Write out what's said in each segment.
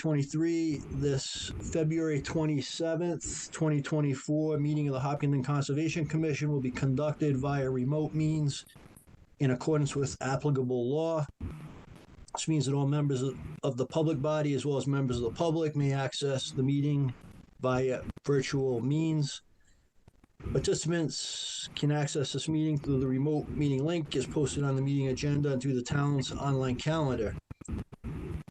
23, this February 27th, 2024 meeting of the Hopkinton Conservation Commission will be conducted via remote means in accordance with applicable law. This means that all members of the public body, as well as members of the public, may access the meeting via virtual means. Participants can access this meeting through the remote meeting link as posted on the meeting agenda and through the town's online calendar.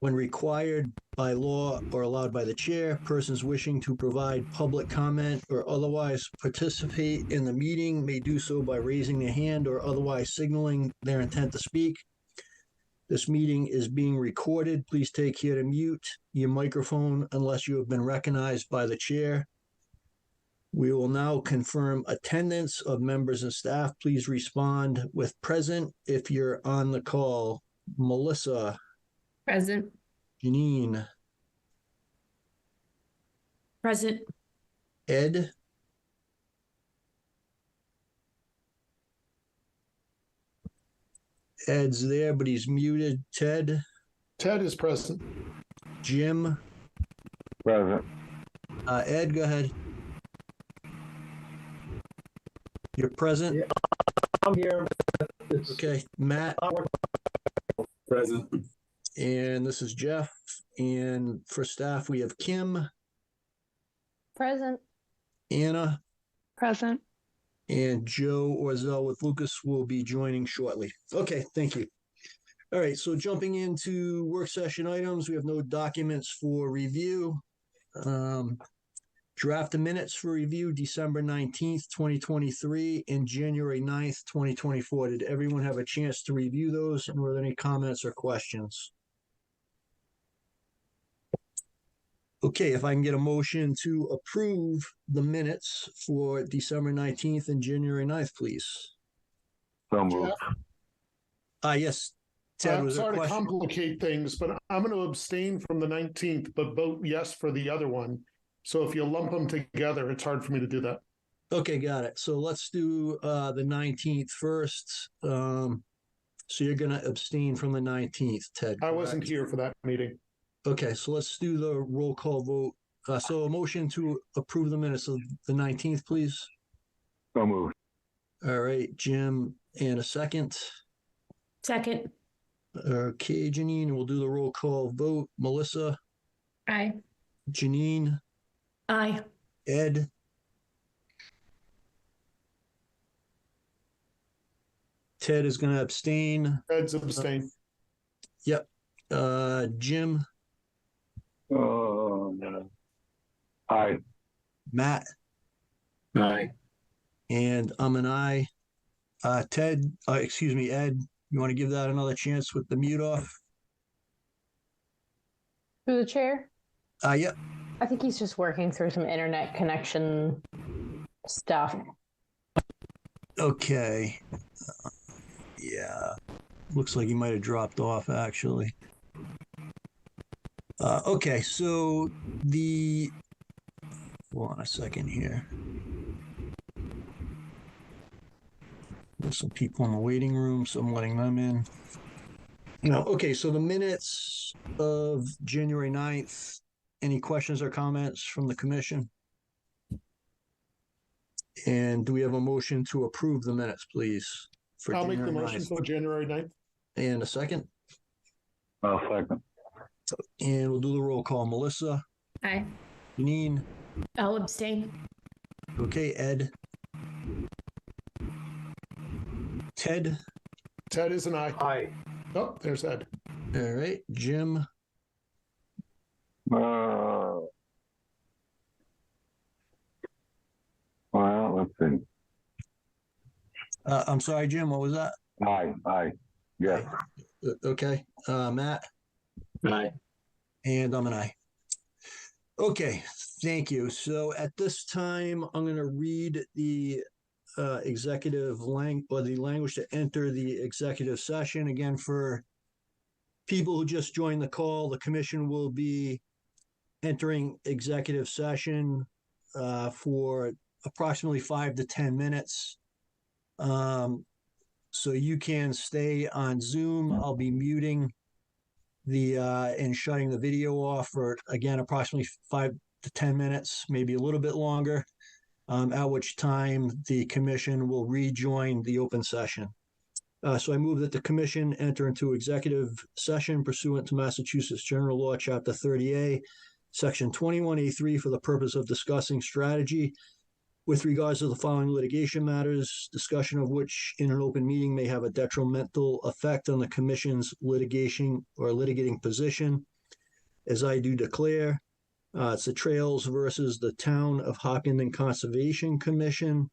When required by law or allowed by the chair, persons wishing to provide public comment or otherwise participate in the meeting may do so by raising their hand or otherwise signaling their intent to speak. This meeting is being recorded. Please take care to mute your microphone unless you have been recognized by the chair. We will now confirm attendance of members and staff. Please respond with present if you're on the call. Melissa. Present. Janine. Present. Ed. Ed's there, but he's muted. Ted. Ted is present. Jim. Present. Ed, go ahead. You're present? Yeah, I'm here. Okay. Matt. Present. And this is Jeff. And for staff, we have Kim, Present. Anna, Present. and Joe Orzel with Lucas will be joining shortly. Okay, thank you. All right, so jumping into work session items, we have no documents for review. Draft the minutes for review December 19th, 2023 and January 9th, 2024. Did everyone have a chance to review those, and were there any comments or questions? Okay, if I can get a motion to approve the minutes for December 19th and January 9th, please. So moved. Yes, Ted, I'm was there a sorry to question? complicate things, but I'm going to abstain from the 19th, but vote yes for the other one. So if you lump them together, it's hard for me to do that. Okay, got it. So let's do the 19th first. So you're going to abstain from the 19th, Ted. I wasn't correct? here for that meeting. Okay, so let's do the roll call vote. So a motion to approve the minutes of the 19th, please. So moved. All right, Jim, and a second. Second. Okay, Janine, we'll do the roll call vote. Melissa, Aye. Janine, Aye. Ed, Ted is going to abstain. Ed's abstain. Yep. Jim, Oh, no. Aye. Matt, Aye. and I'm an aye. Ted, excuse me, Ed, you want to give that another chance with the mute off? Through the chair? Yep. I think he's just working through some internet connection stuff. Okay. Yeah. Looks like he might have dropped off, actually. Okay, so hold on a second here. There's some people in the waiting room, so I'm letting them in. Okay, so the minutes of January 9th, any questions or comments from the commission? And do we have a motion to approve the minutes, please? For I'll make the January motion 9th? for January 9th. And a second? I'll second. And we'll do the roll call. Melissa, Aye. Janine, I'll abstain. okay, Ed, Ted, Ted is an aye. Aye. Oh, there's Ed. all right, Jim, Well, let's see. I'm sorry, Jim, what was that? Aye. Yes. Okay, Matt, Aye. and I'm an aye. Okay, thank you. So at this time, I'm going to read the executive the language to enter the executive session. Again, for people who just joined the call, the commission will be entering executive session for approximately 5 to 10 minutes. So you can stay on Zoom. I'll be muting and shutting the video off for, again, approximately 5 to 10 minutes, maybe a little bit longer, at which time the commission will rejoin the open session. So I move that the commission enter into executive session pursuant to Massachusetts General Law, Chapter 30A, Section 21A3, for the purpose of discussing strategy with regards to the following litigation matters, discussion of which in an open meeting may have a detrimental effect on the commission's litigation or litigating position. As I do declare, it's the Trails versus the Town of Hopkinton Conservation Commission.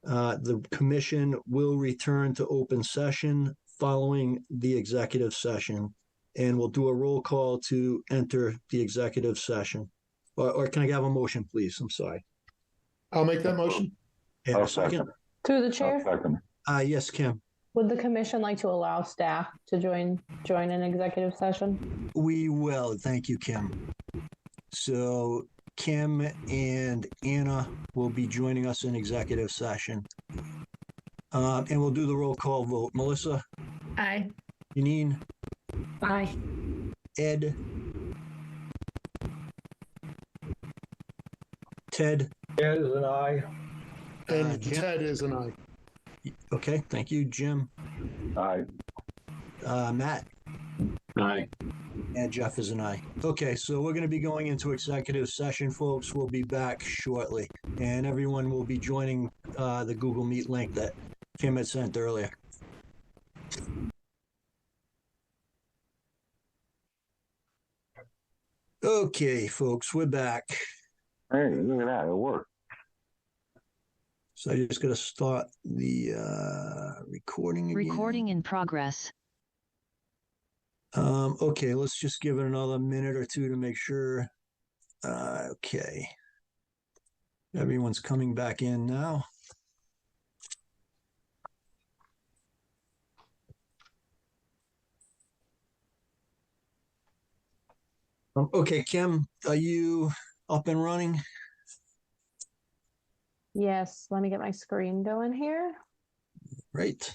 The commission will return to open session following the executive session, and we'll do a roll call to enter the executive session. Or can I have a motion, please? I'm sorry. I'll make that motion. And I'll a second? second. Through the I'll chair, second. Yes, Kim. would the commission like to allow staff to join an executive session? We will. Thank you, Kim. So Kim and Anna will be joining us in executive session. And we'll do the roll call vote. Melissa, Aye. Janine, Aye. Ed, Ted. Ed is an aye. And Jim? Ted is an aye. Okay, thank you, Jim. Aye. Matt. Aye. And Jeff is an aye. Okay, so we're going to be going into executive session, folks. We'll be back shortly. And everyone will be joining the Google Meet link that Kim had sent earlier. Okay, folks, we're back. Hey, look at that. It worked. So I just got to start the recording again. Recording in progress. Okay, let's just give it another minute or two to make sure. Okay. Everyone's coming back in now. Okay, Kim, are you up and running? Yes, let me get my screen going here. Right.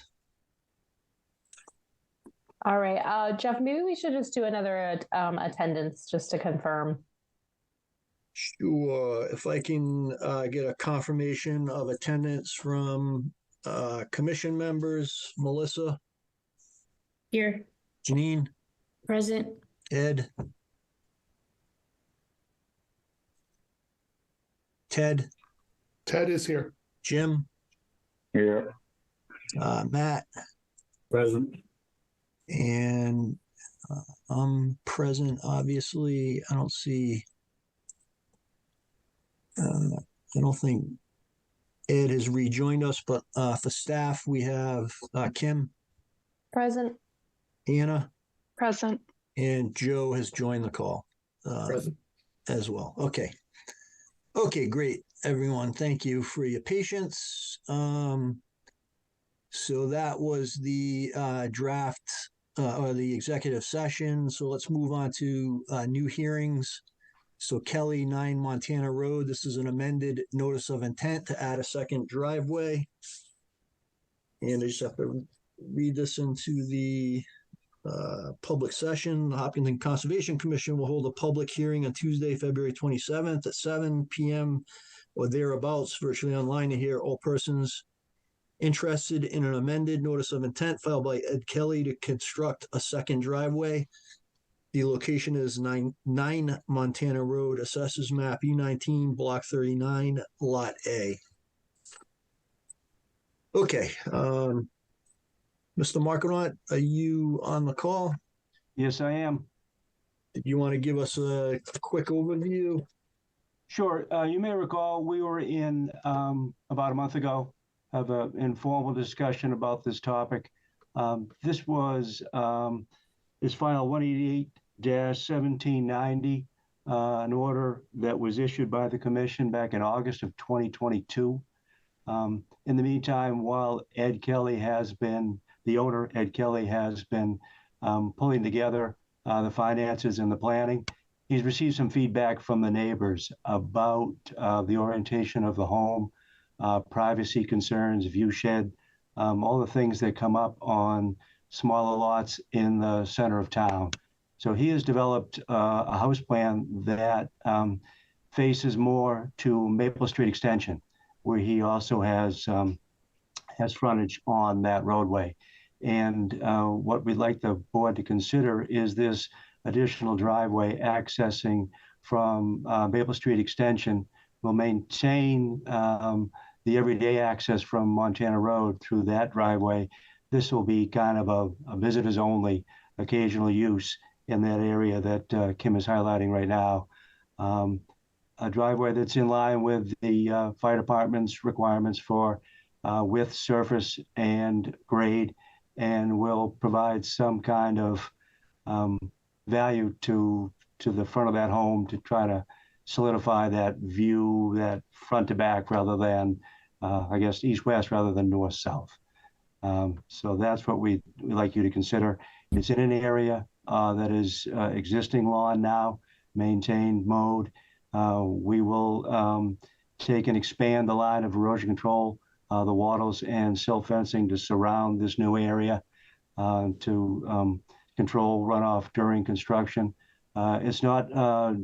All right, Jeff, maybe we should just do another attendance just to confirm. Sure. If I can get a confirmation of attendance from commission members, Melissa, Here. Janine, Present. Ed, Ted, Ted is here. Jim, Here. Matt, Present. and I'm present, obviously. I don't see, I don't think Ed has rejoined us, but for staff, we have Kim, Present. Anna, Present. and Joe has joined the call Present. as well. Okay. Okay, great, everyone. Thank you for your patience. So that was the draft or the executive session. So let's move on to new hearings. So Kelly 9 Montana Road, this is an amended notice of intent to add a second driveway. And I just have to read this into the public session. The Hopkinton Conservation Commission will hold a public hearing on Tuesday, February 27th at 7 p.m. or thereabouts, virtually online, to hear all persons interested in an amended notice of intent filed by Ed Kelly to construct a second driveway. The location is 9 Montana Road, Assessors Map E19, Block 39, Lot A. Okay, Mr. Markinaut, are you on the call? Yes, I am. Did you want to give us a quick overview? Sure. You may recall we were in about a month ago of an informal discussion about this topic. This was is file 188-1790, an order that was issued by the commission back in August of 2022. In the meantime, while Ed Kelly has been, the owner, Ed Kelly, has been pulling together the finances and the planning, he's received some feedback from the neighbors about the orientation of the home, privacy concerns, view shed, all the things that come up on smaller lots in the center of town. So he has developed a house plan that faces more to Maple Street Extension, where he also has frontage on that roadway. And what we'd like the board to consider is this additional driveway accessing from Maple Street Extension will maintain the everyday access from Montana Road through that driveway. This will be kind of a visitors only occasional use in that area that Kim is highlighting right now. A driveway that's in line with the fire department's requirements for width, surface, and grade, and will provide some kind of value to the front of that home to try to solidify that view, that front to back, rather than, I guess, east-west rather than north-south. So that's what we'd like you to consider. It's in an area that is existing lawn now, maintained, mowed. We will take and expand the line of erosion control, the wattles and silt fencing to surround this new area to control runoff during construction. It's not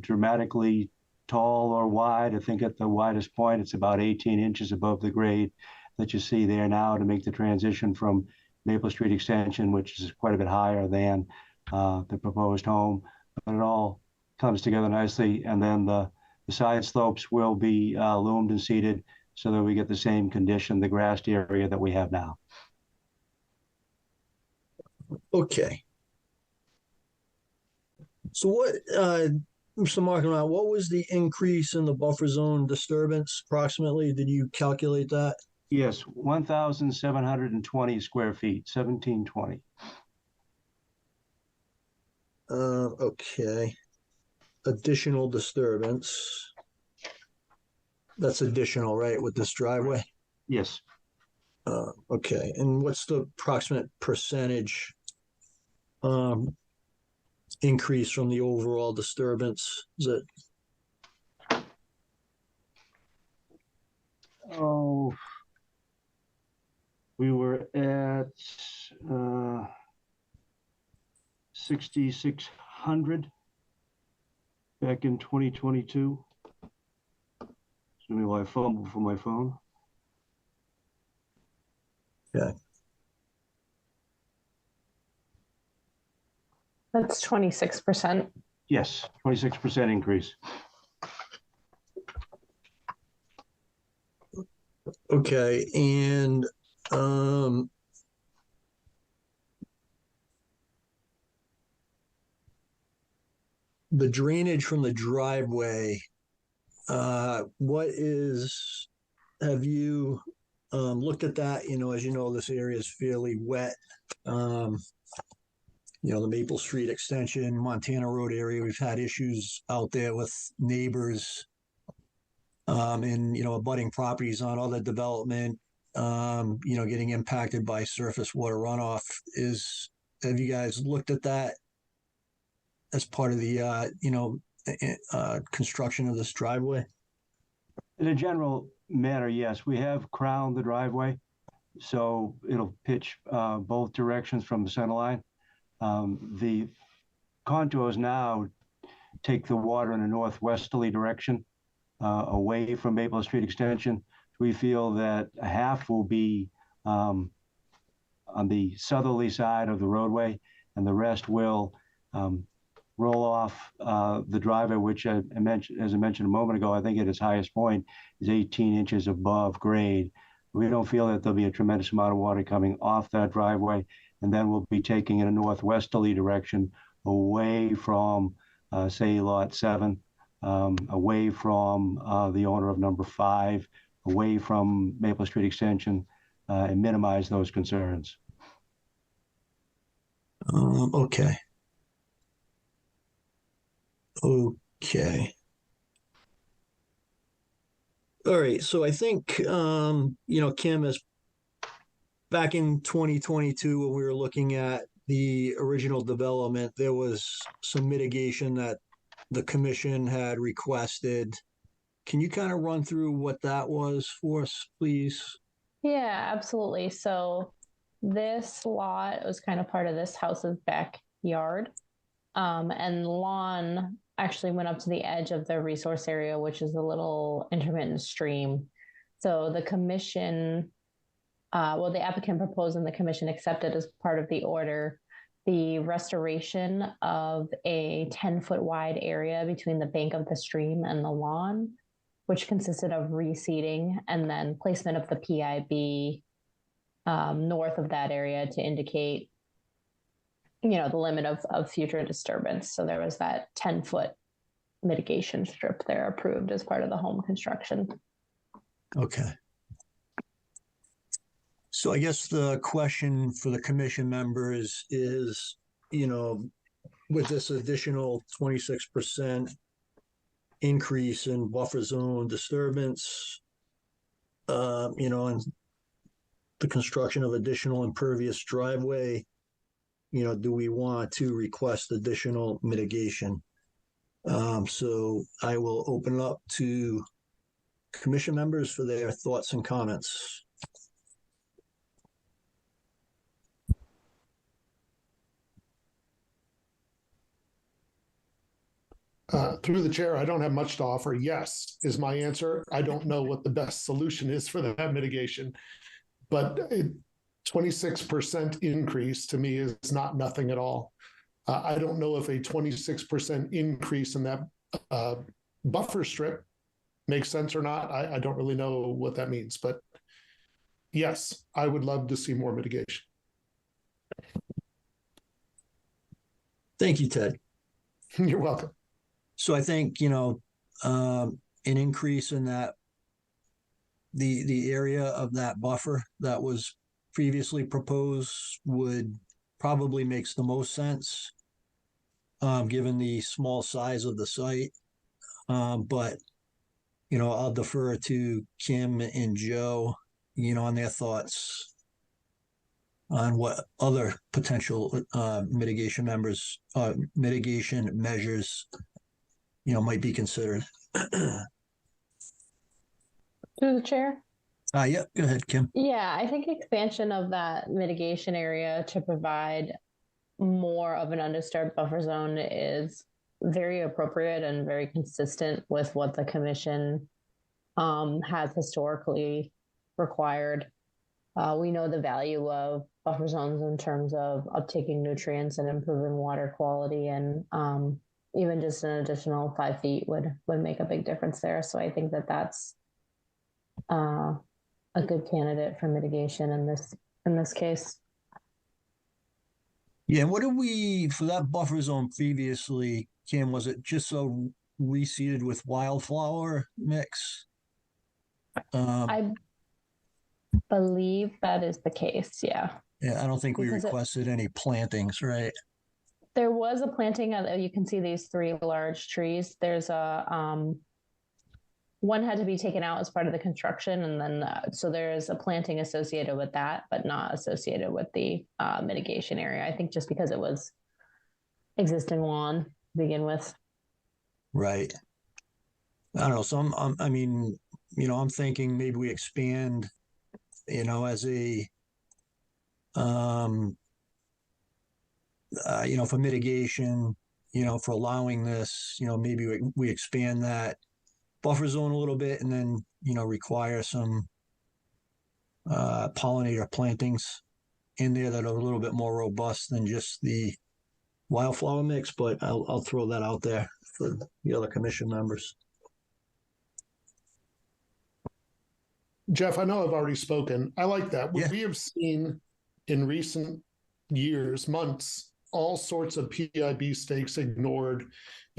dramatically tall or wide. I think at the widest point, it's about 18 inches above the grade that you see there now to make the transition from Maple Street Extension, which is quite a bit higher than the proposed home. But it all comes together nicely. And then the side slopes will be loomed and seeded so that we get the same condition, the grassed area that we have now. Okay. So what, Mr. Markenau, what was the increase in the buffer zone disturbance approximately? Did you calculate that? Yes, 1,720 square feet, 1720. Okay. Additional disturbance. That's additional, right, with this driveway? Yes. Okay. And what's the approximate percentage increase from the overall disturbance? Is it? Oh, we were at 6,600 back in 2022. Excuse me while I fumble for my phone. Okay. That's 26%. Yes, 26% increase. Okay. And the drainage from the driveway, have you looked at that? As you know, this area is fairly wet. The Maple Street Extension, Montana Road area, we've had issues out there with neighbors and, abutting properties on other development, getting impacted by surface water runoff. Have you guys looked at that as part of the, construction of this driveway? In a general manner, yes, we have crowned the driveway, so it'll pitch both directions from the center line. The contours now take the water in a northwesterly direction away from Maple Street Extension. We feel that half will be on the southerly side of the roadway, and the rest will roll off the driveway, which as I mentioned a moment ago, I think at its highest point is 18 inches above grade. We don't feel that there'll be a tremendous amount of water coming off that driveway, and then we'll be taking in a northwesterly direction away from, say, Lot 7, away from the owner of number 5, away from Maple Street Extension, and minimize those concerns. Okay. Okay. All right. So I think, Kim, is back in 2022, when we were looking at the original development, there was some mitigation that the commission had requested. Can you kind of run through what that was for us, please? Yeah, absolutely. So this lot was kind of part of this house's backyard. and lawn actually went up to the edge of the resource area, which is a little intermittent stream. So the commission, the applicant proposed and the commission accepted as part of the order the restoration of a 10-foot wide area between the bank of the stream and the lawn, which consisted of reseeding and then placement of the PIB north of that area to indicate, the limit of future disturbance. So there was that 10-foot mitigation strip there approved as part of the home construction. Okay. So I guess the question for the commission members is, with this additional 26% increase in buffer zone disturbance, and the construction of additional impervious driveway, do we want to request additional mitigation? So I will open it up to commission members for their thoughts and comments. Through the chair, I don't have much to offer. Yes, is my answer. I don't know what the best solution is for that mitigation, but 26% increase to me is not nothing at all. I don't know if a 26% increase in that buffer strip makes sense or not. I don't really know what that means, but yes, I would love to see more mitigation. Thank you, Ted. You're welcome. So I think, an increase in that, the area of that buffer that was previously proposed would probably makes the most sense, given the small size of the site. But, I'll defer to Kim and Joe, on their thoughts on what other potential mitigation measures might be considered. Through the chair? Yeah, go ahead, Kim. Yeah, I think expansion of that mitigation area to provide more of an undisturbed buffer zone is very appropriate and very consistent with what the commission has historically required. We know the value of buffer zones in terms of uptaking nutrients and improving water quality, and even just an additional 5 feet would make a big difference there. So I think that's a good candidate for mitigation in this case. Yeah, what did we, for that buffer zone previously, Kim, was it just so reseeded with wildflower mix? I believe that is the case, yeah. Yeah, I don't think we Because requested any plantings, right? There was a planting of, you can see these 3 large trees. There's one had to be taken out as part of the construction, and then so there's a planting associated with that, but not associated with the mitigation area. I think just because it was existing lawn to begin with. Right. I don't know. So I'm thinking maybe we expand, as a, for mitigation, for allowing this, maybe we expand that buffer zone a little bit and then, require some pollinator plantings in there that are a little bit more robust than just the wildflower mix, but I'll throw that out there for the other commission members. Jeff, I know I've already spoken. I like that. Yeah. We have seen in recent years, months, all sorts of PIB stakes ignored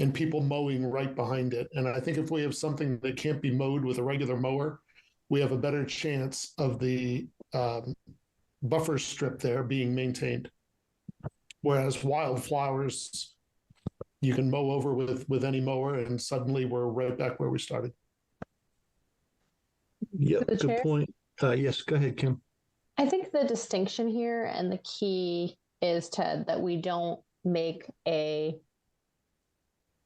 and people mowing right behind it. And I think if we have something that can't be mowed with a regular mower, we have a better chance of the buffer strip there being maintained. Whereas wildflowers, you can mow over with any mower and suddenly we're right back where we started. Yeah, The good chair? point. Yes, go ahead, Kim. I think the distinction here and the key is, Ted, that we don't make a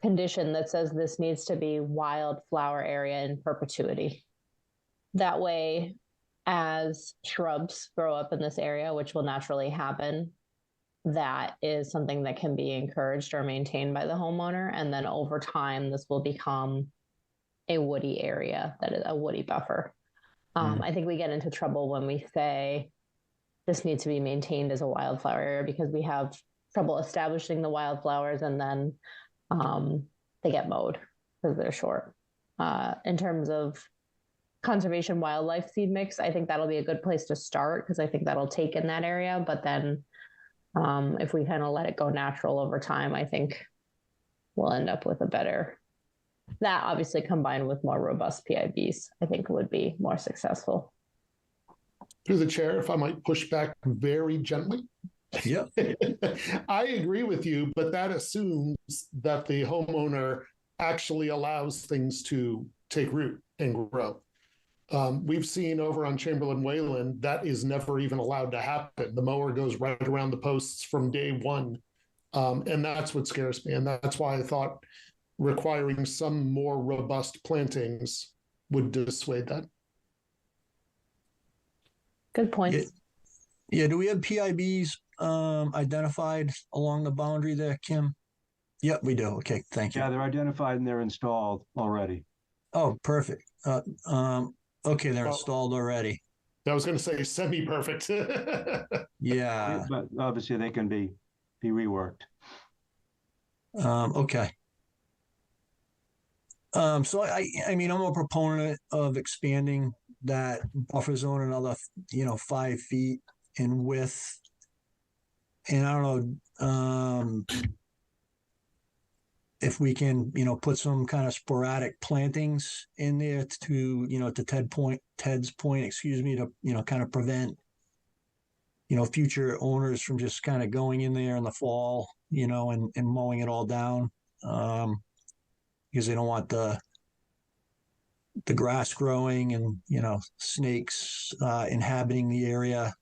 condition that says this needs to be wildflower area in perpetuity. That way, as shrubs grow up in this area, which will naturally happen, that is something that can be encouraged or maintained by the homeowner. And then over time, this will become a woody area that is a woody buffer. I think we get into trouble when we say this needs to be maintained as a wildflower area because we have trouble establishing the wildflowers and then they get mowed because they're short. In terms of conservation wildlife seed mix, I think that'll be a good place to start because I think that'll take in that area. But then if we kind of let it go natural over time, I think we'll end up with a better, that obviously combined with more robust PIBs, I think would be more successful. Through the chair, if I might push back very gently. Yep. I agree with you, but that assumes that the homeowner actually allows things to take root and grow. We've seen over on Chamberlain Wayland that is never even allowed to happen. The mower goes right around the posts from day one. And that's what scares me. And that's why I thought requiring some more robust plantings would dissuade that. Good point. Yeah. Do we have PIBs identified along the boundary there, Kim? Yep, we do. Okay, thank you. Yeah, they're identified and they're installed already. Oh, perfect. Okay, they're installed already. I was going to say semi-perfect. Yeah. But obviously they can be reworked. Okay. So I mean, I'm a proponent of expanding that buffer zone another, 5 feet in width. And I don't know, if we can, put some kind of sporadic plantings in there to, to Ted's point, to, kind of prevent, future owners from just kind of going in there in the fall, and mowing it all down. Because they don't want the grass growing and, snakes inhabiting the area,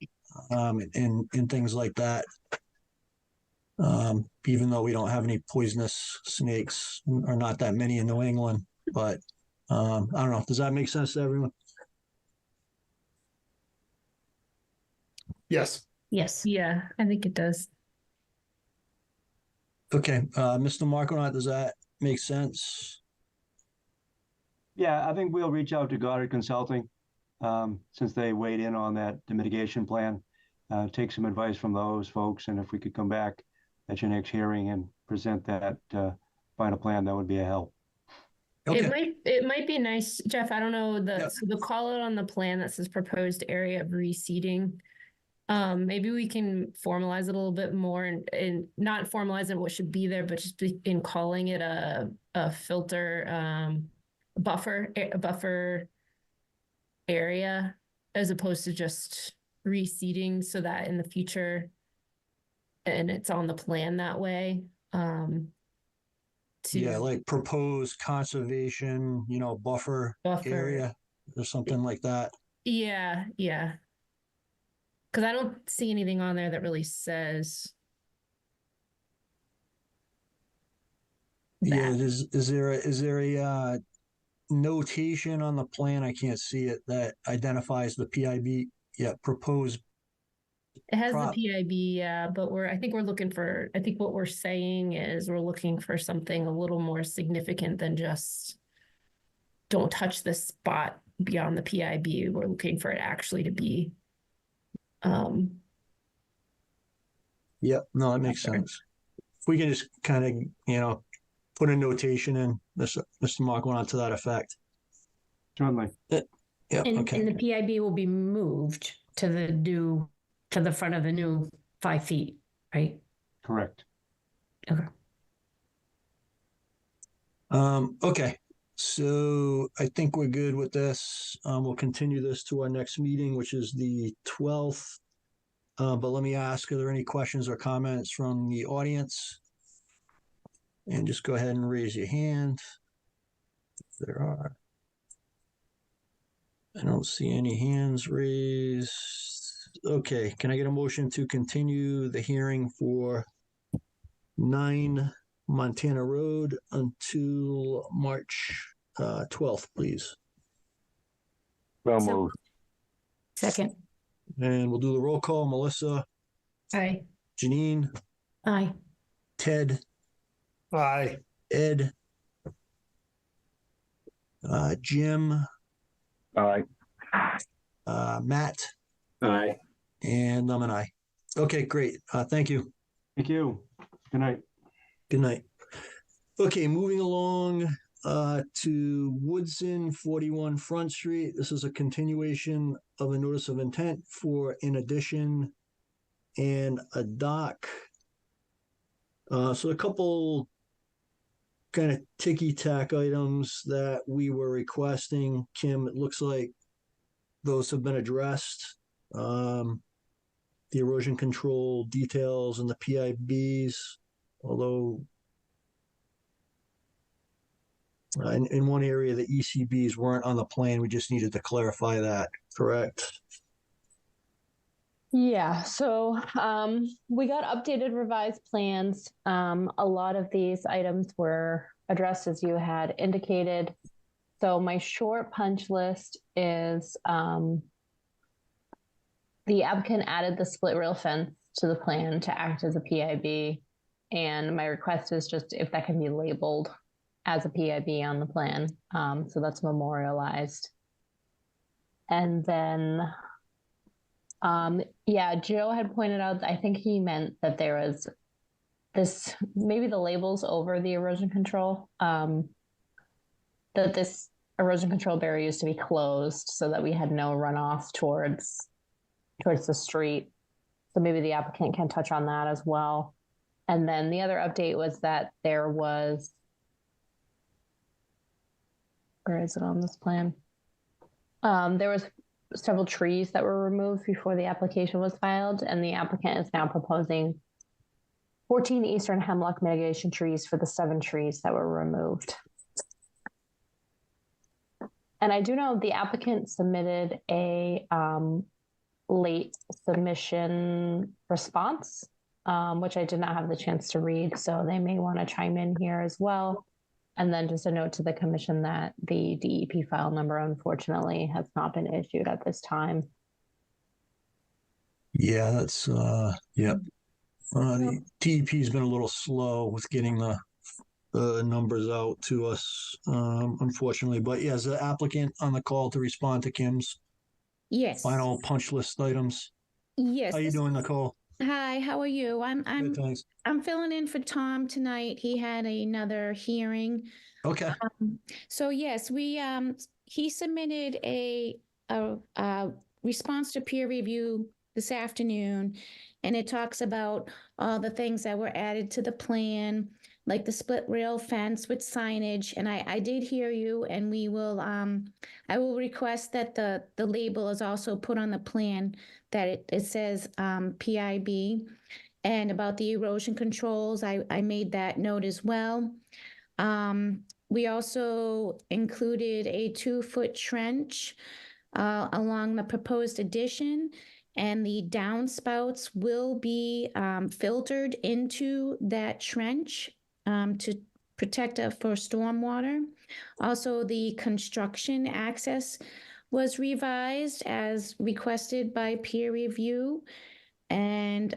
and things like that. Even though we don't have any poisonous snakes, or not that many in New England, but I don't know. Does that make sense to everyone? Yes. Yes. Yeah, I think it does. Okay, Mr. Marconaut, does that make sense? Yeah, I think we'll reach out to Goddard Consulting since they weighed in on that the mitigation plan. Take some advice from those folks, and if we could come back at your next hearing and present that final plan, that would be a help. Okay. It might be nice, Jeff. I don't know so the call out on the plan that says proposed area of reseeding. Maybe we can formalize it a little bit more and not formalize it what should be there, but just in calling it a filter a buffer area as opposed to just reseeding, so that in the future, and it's on the plan that way. Like proposed conservation, buffer area or something like that. Yeah. Because I don't see anything on there that really says that. Yeah, is there a notation on the plan? I can't see it, that identifies the PIB. Yeah, proposed. It has the PIB, yeah, but I think what we're saying is we're looking for something a little more significant than just don't touch this spot beyond the PIB. We're looking for it actually to be Yep, no, that makes sense. If we can just kind of, put a notation in, Mr. Markwan, to that effect. Certainly. Yeah, And okay. the PIB will be moved to the front of the new 5 feet, right? Correct. Okay. Okay, so I think we're good with this. We'll continue this to our next meeting, which is the 12th. But let me ask, are there any questions or comments from the audience? And just go ahead and raise your hand if there are. I don't see any hands raised. Okay, can I get a motion to continue the hearing for 9 Montana Road until March 12th, please? So So- moved. Second. And we'll do the roll call. Melissa, Aye. Janine, Aye. Ted, Aye. Ed, Jim, Aye. Matt, Aye. and I'm an aye. Okay, great. Thank you. Thank you. Good night. Good night. Okay, moving along to Woodson 41 Front Street. This is a continuation of a notice of intent for an addition and a dock. So a couple kind of ticky-tack items that we were requesting. Kim, it looks like those have been addressed. The erosion control details and the PIBs, although in one area, the ECBs weren't on the plan. We just needed to clarify that, correct? Yeah, so we got updated revised plans. A lot of these items were addressed as you had indicated. So my short punch list is the applicant added the split rail fence to the plan to act as a PIB. And my request is just if that can be labeled as a PIB on the plan. So that's memorialized. And then yeah, Joe had pointed out, I think he meant that there was this, maybe the labels over the erosion control, that this erosion control barrier used to be closed so that we had no runoff towards the street. So maybe the applicant can touch on that as well. And then the other update was that there was, where is it on this plan? There was several trees that were removed before the application was filed, and the applicant is now proposing 14 eastern hemlock mitigation trees for the 7 trees that were removed. And I do know the applicant submitted a late submission response, which I did not have the chance to read, so they may want to chime in here as well. And then just a note to the commission that the DEP file number, unfortunately, has not been issued at this time. Yeah, that's, yep. The DEP's been a little slow with getting the numbers out to us, unfortunately. But yeah, as the applicant on the call to respond to Kim's Yes. final punch list items. Yes. How you doing, Nicole? Hi, how are you? Good, thanks. I'm filling in for Tom tonight. He had another hearing. Okay. So yes, he submitted a response to peer review this afternoon, and it talks about all the things that were added to the plan, like the split rail fence with signage. And I did hear you, and we will I will request that the label is also put on the plan, that it says PIB. And about the erosion controls, I made that note as well. We also included a 2-foot trench along the proposed addition, and the downspouts will be filtered into that trench to protect it for stormwater. Also, the construction access was revised as requested by peer review. And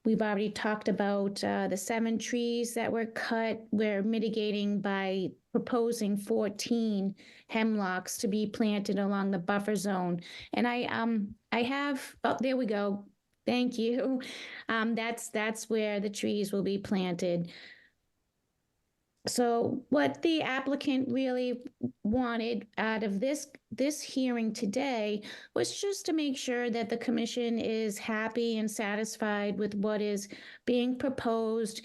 we've already talked about the 7 trees that were cut. We're mitigating by proposing 14 hemlocks to be planted along the buffer zone. And I have, oh, there we go. Thank you. That's where the trees will be planted. So what the applicant really wanted out of this hearing today was just to make sure that the commission is happy and satisfied with what is being proposed.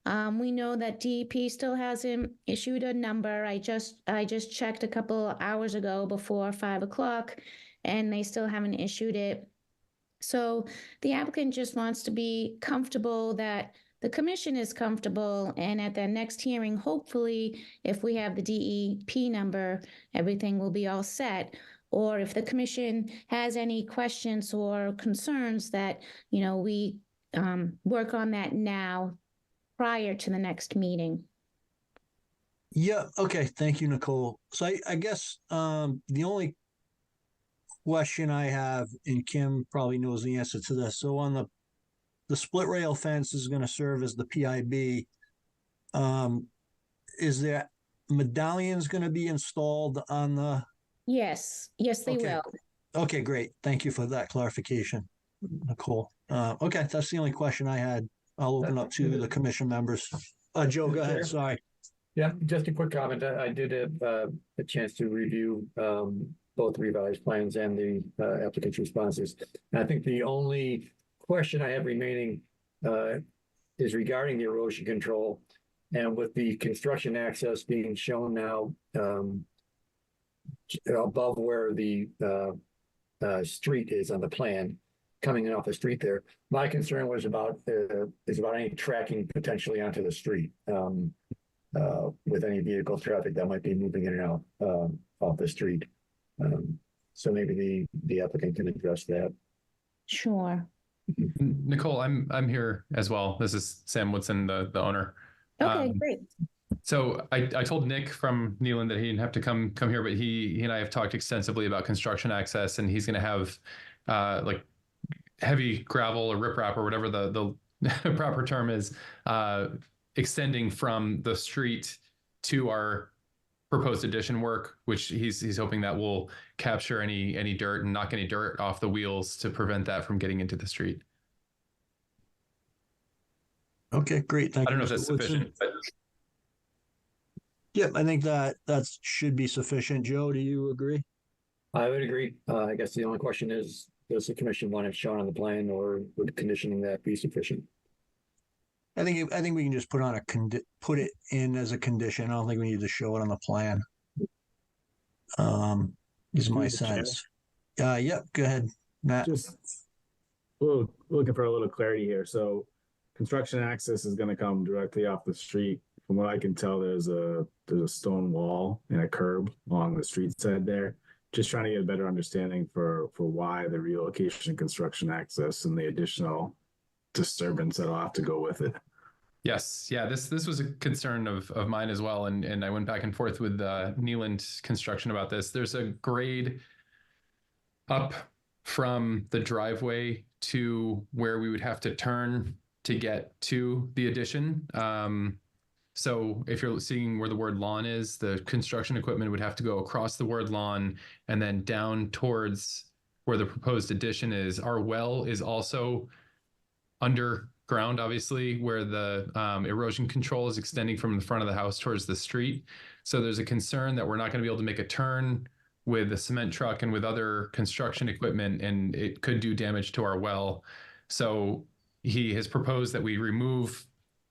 We know that DEP still hasn't issued a number. I just checked a couple of hours ago before 5 o'clock, and they still haven't issued it. So the applicant just wants to be comfortable that the commission is comfortable, and at the next hearing, hopefully, if we have the DEP number, everything will be all set. Or if the commission has any questions or concerns, that, you know, we work on that now prior to the next meeting. Yeah, okay. Thank you, Nicole. So I guess the only question I have, and Kim probably knows the answer to this. So on the the split rail fence is going to serve as the PIB. Is there medallions going to be installed on the? Yes, yes, they Okay. will. Okay, great. Thank you for that clarification, Nicole. Okay, that's the only question I had. I'll open up to the commission members. Joe, go ahead. Chair? Sorry. Yeah, just a quick comment. I did have a chance to review both revised plans and the applicant's responses. And I think the only question I have remaining is regarding the erosion control. And with the construction access being shown now above where the street is on the plan, coming in off the street there, my concern was about any tracking potentially onto the street. With any vehicle traffic that might be moving in and out off the street. So maybe the applicant can address that. Sure. Nicole, I'm here as well. This is Sam Woodson, the owner. Okay, great. So I told Nick from Neyland that he didn't have to come here, but he and I have talked extensively about construction access, and he's going to have like heavy gravel or riprap or whatever the proper term is, extending from the street to our proposed addition work, which he's hoping that will capture any dirt and knock any dirt off the wheels to prevent that from getting into the street. Okay, great. Thank I don't know you, if that's Mr. Woodson. sufficient, but Yep, I think that should be sufficient. Joe, do you agree? I would agree. I guess the only question is, does the commission want it shown on the plan, or would conditioning that be sufficient? I think we can just put it in as a condition. I don't think we need to show it on the plan. Is my Through the chair. sense. Yep, go ahead, Matt. Just looking for a little clarity here. So construction access is going to come directly off the street. From what I can tell, there's a stone wall and a curb along the street side there. Just trying to get a better understanding for why the relocation construction access and the additional disturbance that'll have to go with it. yes, yeah, this was a concern of mine as well, and I went back and forth with Neyland Construction about this. There's a grade up from the driveway to where we would have to turn to get to the addition. So if you're seeing where the word lawn is, the construction equipment would have to go across the word lawn and then down towards where the proposed addition is. Our well is also underground, obviously, where the erosion control is extending from the front of the house towards the street. So there's a concern that we're not going to be able to make a turn with a cement truck and with other construction equipment, and it could do damage to our well. So he has proposed that we remove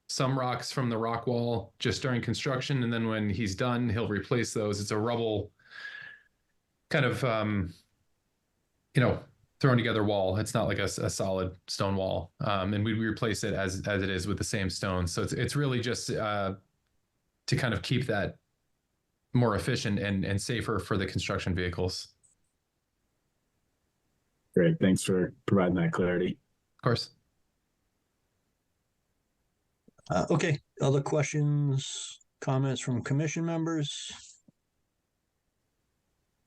some rocks from the rock wall just during construction, and then when he's done, he'll replace those. It's a rubble kind of, thrown together wall. It's not like a solid stone wall. And we replace it as it is with the same stone. So it's really just to kind of keep that more efficient and safer for the construction vehicles. Great. Thanks for providing that clarity. Of course. Okay, other questions, comments from commission members?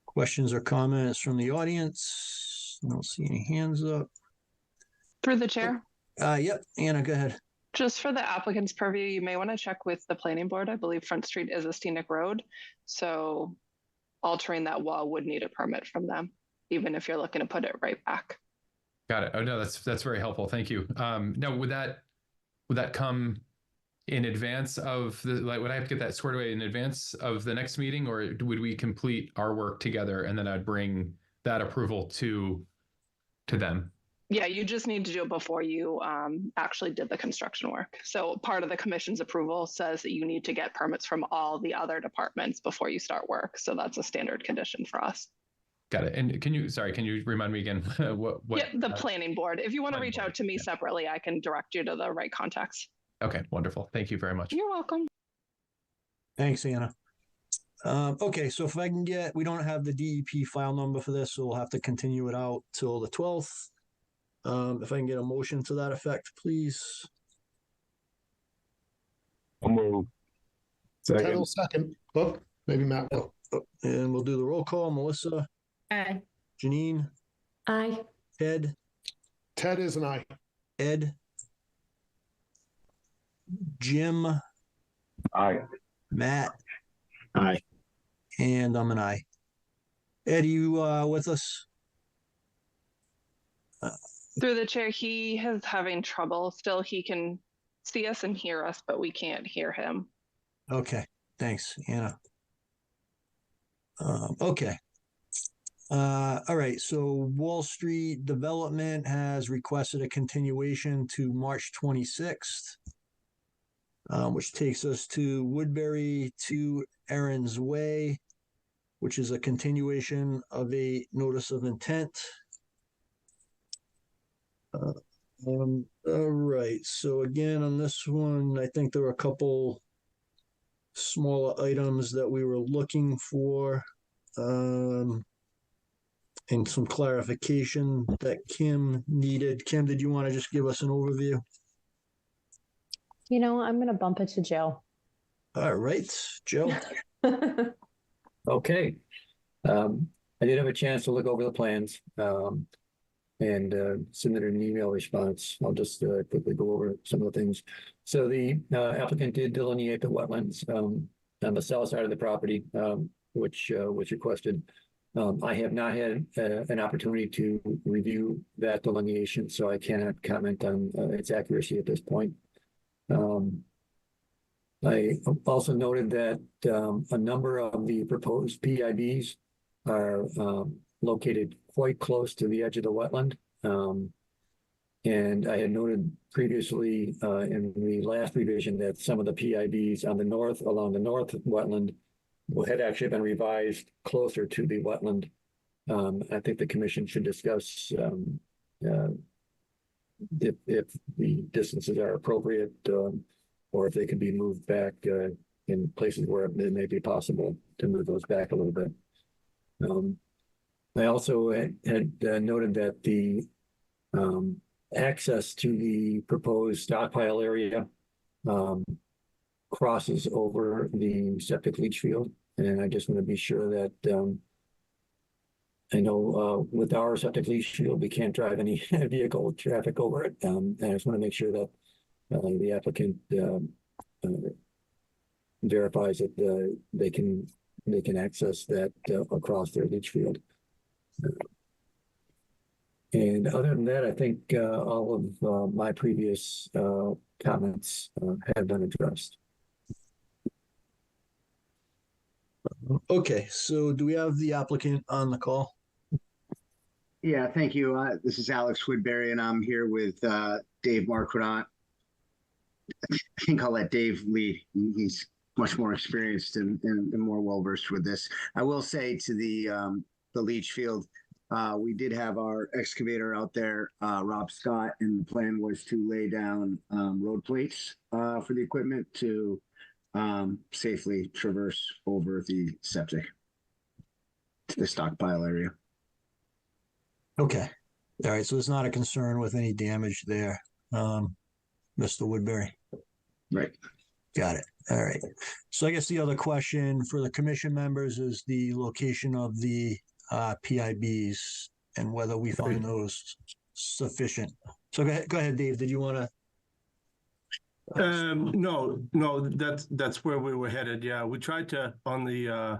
Questions or comments from the audience? I don't see any hands up. Through the chair, Yep, Anna, go ahead. just for the applicant's purview, you may want to check with the planning board. I believe Front Street is a scenic road. So altering that wall would need a permit from them, even if you're looking to put it right back. Got it. Oh no, that's very helpful. Thank you. Now would that come in advance of would I have to get that squared away in advance of the next meeting, or would we complete our work together and then I'd bring that approval to them? Yeah, you just need to do it before you actually did the construction work. So part of the commission's approval says that you need to get permits from all the other departments before you start work. So that's a standard condition for us. Got it. And can you remind me again what? Yeah, the planning board. If you want to reach out to me yeah. separately, I can direct you to the right contacts. Okay, wonderful. Thank you very much. You're welcome. Thanks, Anna. Okay, so if I can we don't have the DEP file number for this, so we'll have to continue it out till the 12th. If I can get a motion to that effect, please. I'll move. Kettle second. Oh, maybe Matt will. And we'll do the roll call. Melissa, Aye. Janine, Aye. Ted, Ted is an aye. Ed, Jim, Aye. Matt, Aye. and I'm an aye. Ed, you with us? Through the chair, he is having trouble. Still, he can see us and hear us, but we can't hear him. Okay, thanks, Anna. Okay. All right, so Wall Street Development has requested a continuation to March 26th, which takes us to Woodbury to Aaron's Way, which is a continuation of a notice of intent. All right, so again, on this one, I think there were a couple smaller items that we were looking for, and some clarification that Kim needed. Kim, did you want to just give us an overview? You know, I'm going to bump it to Joe. All right, Joe. Okay. I did have a chance to look over the plans and submitted an email response. I'll just quickly go over some of the things. So the applicant did delineate the wetlands on the south side of the property, which was requested. I have not had an opportunity to review that delineation, so I cannot comment on its accuracy at this point. I also noted that a number of the proposed PIBs are located quite close to the edge of the wetland. And I had noted previously in the last revision that some of the PIBs on the north, along the north wetland, had actually been revised closer to the wetland. I think the commission should discuss if the distances are appropriate or if they can be moved back in places where it may be possible to move those back a little bit. I also had noted that the access to the proposed stockpile area crosses over the septic leach field. And I just want to be sure that I know with our septic leach field, we can't drive any vehicle traffic over it. And I just want to make sure that the applicant verifies that they can access that across their leach field. And other than that, I think all of my previous comments have been addressed. Okay, so do we have the applicant on the call? Yeah, thank you. This is Alex Woodbury, and I'm here with Dave Marquardt. I think I'll let Dave lead. He's much more experienced and more well-versed with this. I will say to the leach field, we did have our excavator out there, Rob Scott, and the plan was to lay down road plates for the equipment to safely traverse over the septic to the stockpile area. Okay. All right, so there's not a concern with any damage there, Mr. Woodbury. Right. Got it. All right. So I guess the other question for the commission members is the location of the PIBs and whether we find those sufficient. So go ahead, Dave. Did you want to? No, that's where we were headed. Yeah, we tried to on the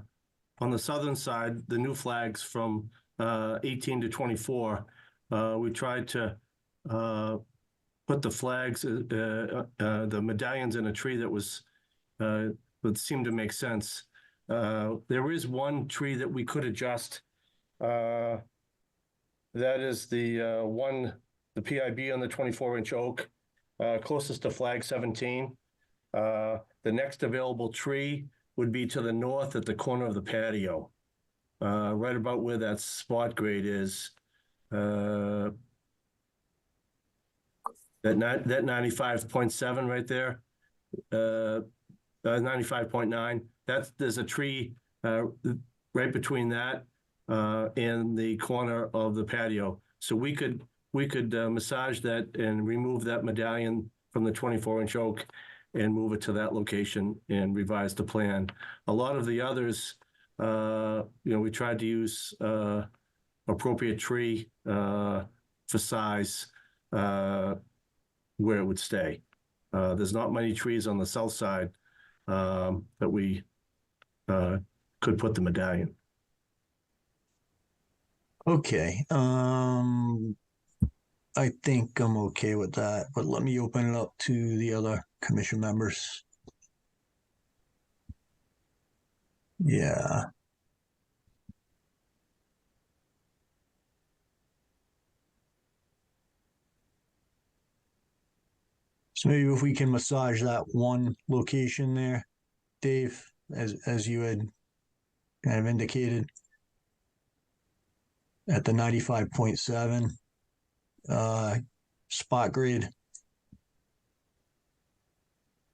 southern side, the new flags from 18 to 24. We tried to put the flags, the medallions in a tree that would seem to make sense. There is one tree that we could adjust. That is the PIB on the 24-inch oak, closest to flag 17. The next available tree would be to the north at the corner of the patio, right about where that spot grade is. That 95.7 right there, 95.9. There's a tree right between that and the corner of the patio. So we could massage that and remove that medallion from the 24-inch oak and move it to that location and revise the plan. A lot of the others, we tried to use appropriate tree for size where it would stay. There's not many trees on the south side that we could put the medallion. Okay. I think I'm okay with that, but let me open it up to the other commission members. Yeah. So maybe if we can massage that one location there, Dave, as you had kind of indicated, at the 95.7 spot grade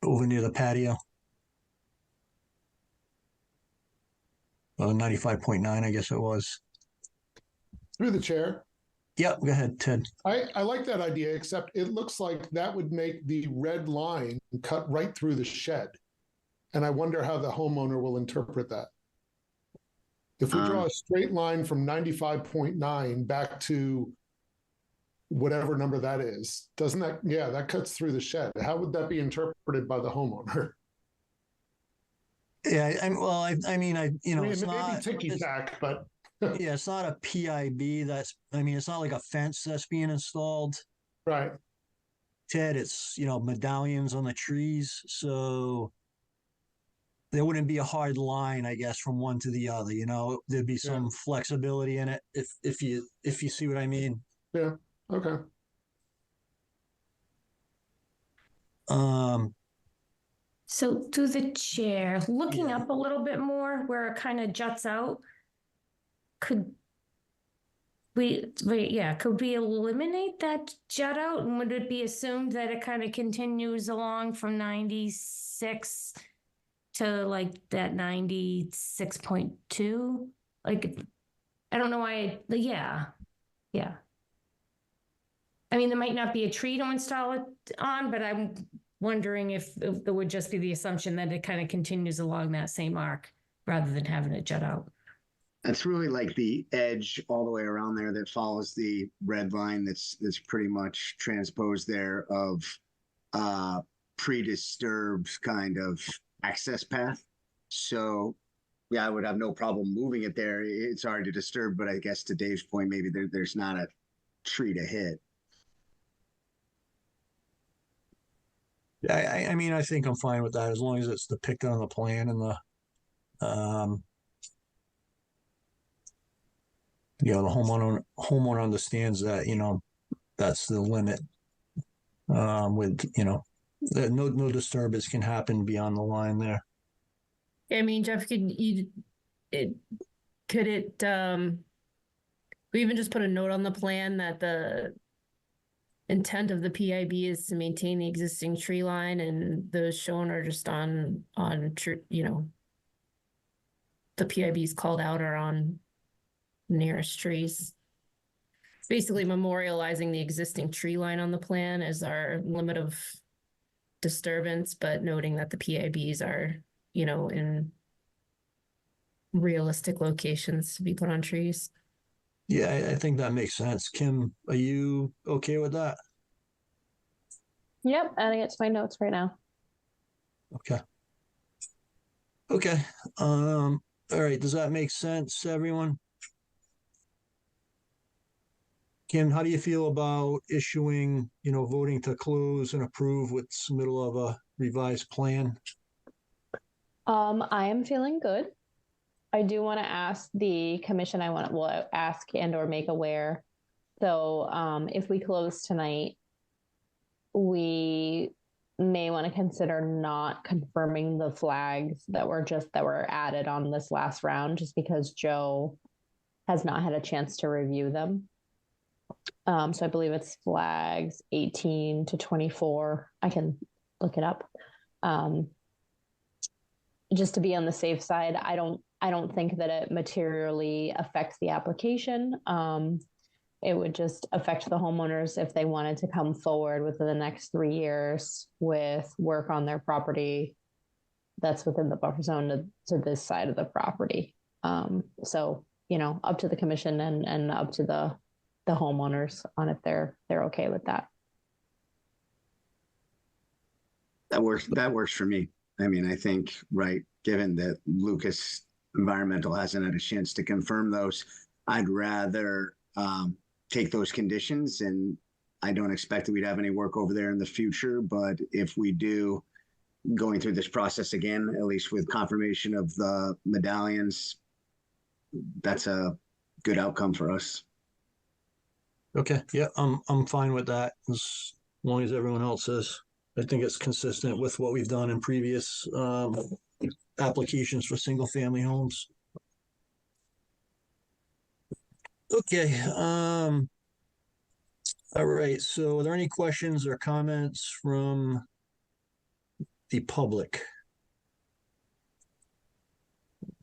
over near the patio. Well, 95.9, I guess it was. Through the chair. Yep, go ahead, Ted. I like that idea, except it looks like that would make the red line cut right through the shed. And I wonder how the homeowner will interpret that. If we draw a straight line from 95.9 back to whatever number that is, doesn't that, yeah, that cuts through the shed. How would that be interpreted by the homeowner? Yeah, I mean, it's not ticky-tack, but yeah, it's not a PIB. It's not like a fence that's being installed. Right. Ted, it's, medallions on the trees. So there wouldn't be a hard line, I guess, from one to the other, there'd be some flexibility in it if you see what I mean. Yeah. Okay. So to the chair, looking up a little bit more where it kind of juts out, could we eliminate that jut out? And would it be assumed that it kind of continues along from 96 to like that 96.2? Like, I don't know why, yeah. I mean, there might not be a tree to install it on, but I'm wondering if there would just be the assumption that it kind of continues along that same arc rather than having it jut out. That's really like the edge all the way around there that follows the red line that's pretty much transposed there of pre-disturbed kind of access path. So yeah, I would have no problem moving it there. It's already disturbed, but I guess to Dave's point, maybe there's not a tree to hit. I mean, I think I'm fine with that as long as it's depicted on the plan and the the homeowner understands that, that's the limit. With, that no disturbance can happen beyond the line there. I mean, Jeff, could we even just put a note on the plan that the intent of the PIB is to maintain the existing tree line, and those shown are just on the PIBs called out are on nearest trees. Basically memorializing the existing tree line on the plan as our limit of disturbance, but noting that the PIBs are, in realistic locations to be put on trees. Yeah, I think that makes sense. Kim, are you okay with that? Yep, adding it to my notes right now. Okay. All right. Does that make sense, everyone? Kim, how do you feel about issuing, voting to close and approve with submittal of a revised plan? I am feeling good. I do want to ask the commission, will ask and or make aware. So if we close tonight, we may want to consider not confirming the flags that were added on this last round, just because Joe has not had a chance to review them. So I believe it's flags 18 to 24. I can look it up. Just to be on the safe side, I don't think that it materially affects the application. It would just affect the homeowners if they wanted to come forward within the next 3 years with work on their property that's within the buffer zone to this side of the property. So, up to the commission and up to the homeowners on if they're okay with that. That works for me. I mean, I think, right, given that Lucas Environmental hasn't had a chance to confirm those, I'd rather take those conditions, and I don't expect that we'd have any work over there in the future, but if we do, going through this process again, at least with confirmation of the medallions, that's a good outcome for us. Okay, yeah, I'm fine with that as long as everyone else is. I think it's consistent with what we've done in previous applications for single family homes. Okay, all right, so are there any questions or comments from the public?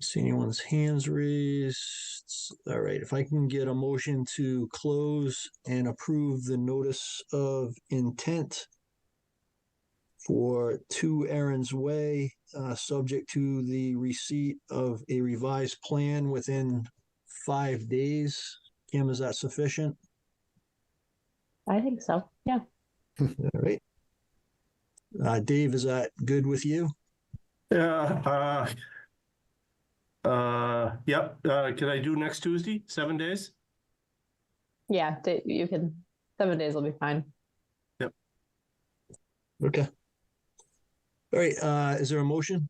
See anyone's hands raised? All right, if I can get a motion to close and approve the notice of intent for 2 Aaron's Way, subject to the receipt of a revised plan within 5 days. Kim, is that sufficient? I think so. Yeah. All right. Dave, is that good with you? Yeah. Yep. Can I do next Tuesday? 7 days? Yeah, you can. 7 days will be fine. Yep. Okay. All right. Is there a motion?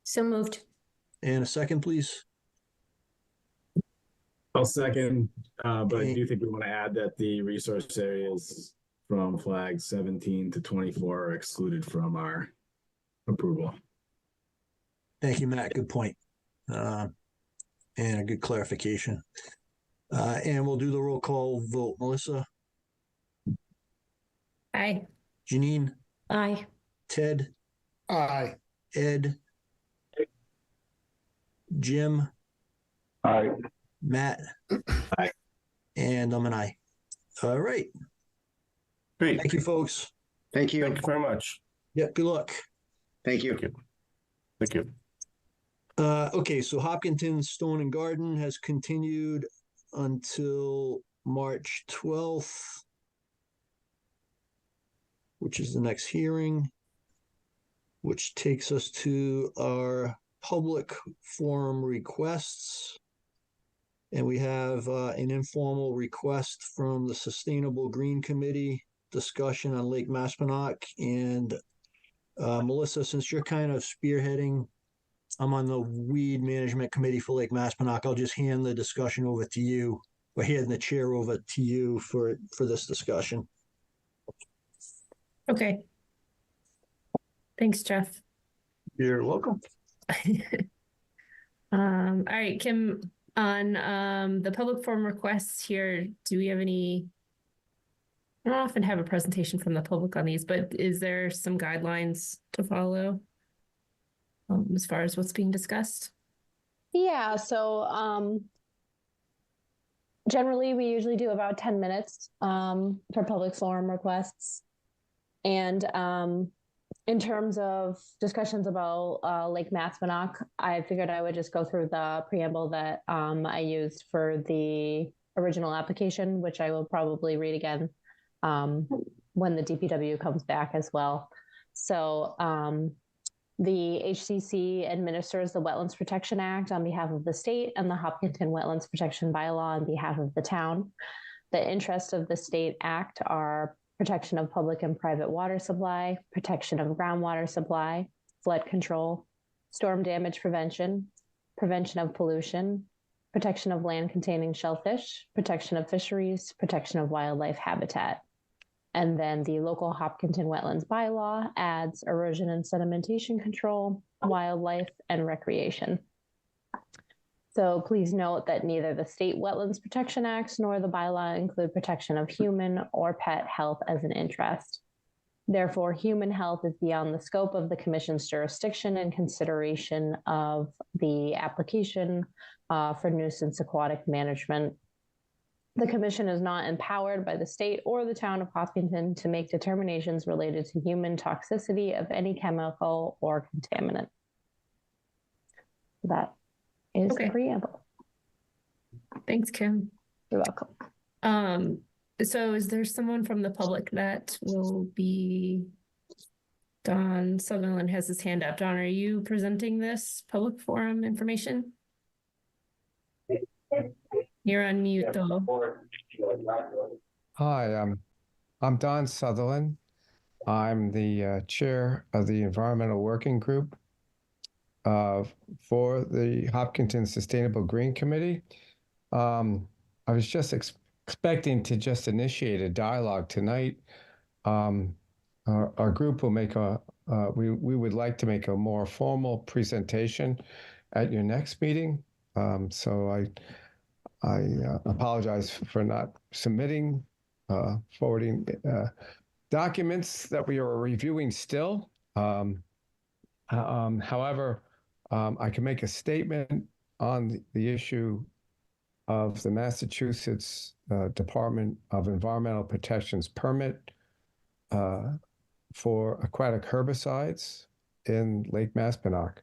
So moved. And a second, please? I'll second, but I do think we want to add that the resource areas from flags 17 to 24 are excluded from our approval. Thank you, Matt. Good point. And a good clarification. And we'll do the roll call vote. Melissa? Aye. Janine? Aye. Ted? Aye. Ed? Jim? Aye. Matt? Aye. And I'm an aye. All right. Great. Thank you, folks. Thank you. Thank you very much. Yeah, good luck. Thank you. Thank you. Thank you. Okay, so Hopkinton Stone and Garden has continued until March 12th, which is the next hearing, which takes us to our public forum requests. And we have an informal request from the Sustainable Green Committee, discussion on Lake Maspinock. And Melissa, since you're kind of spearheading, I'm on the weed management committee for Lake Maspinock. I'll just hand the discussion over to you, or hand the chair over to you for this discussion. Okay. Thanks, Jeff. You're welcome. All right, Kim, on the public forum requests here, do we have any? I don't often have a presentation from the public on these, but is there some guidelines to follow as far as what's being discussed? Yeah, so generally we usually do about 10 minutes for public forum requests. And in terms of discussions about Lake Maspinock, I figured I would just go through the preamble that I used for the original application, which I will probably read again when the DPW comes back as well. So the HCC administers the Wetlands Protection Act on behalf of the state and the Hopkinton Wetlands Protection Bylaw on behalf of the town. The interests of the state act are protection of public and private water supply, protection of groundwater supply, flood control, storm damage prevention, prevention of pollution, protection of land containing shellfish, protection of fisheries, protection of wildlife habitat. And then the local Hopkinton Wetlands Bylaw adds erosion and sedimentation control, wildlife, and recreation. So please note that neither the State Wetlands Protection Act nor the bylaw include protection of human or pet health as an interest. Therefore, human health is beyond the scope of the Commission's jurisdiction and consideration of the application for nuisance aquatic management. The Commission is not empowered by the state or the town of Hopkinton to make determinations related to human toxicity of any chemical or contaminant. That is the preamble. Thanks, Kim. You're welcome. So is there someone from the public that will be Don Sutherland has his hand up. Don, are you presenting this public forum information? You're on mute, though. Hi, I'm Don Sutherland. I'm the chair of the Environmental Working Group for the Hopkinton Sustainable Green Committee. I was just expecting to just initiate a dialogue tonight. Our group will make we would like to make a more formal presentation at your next meeting. So I apologize for not submitting, forwarding documents that we are reviewing still. However, I can make a statement on the issue of the Massachusetts Department of Environmental Protection's permit for aquatic herbicides in Lake Maspinock.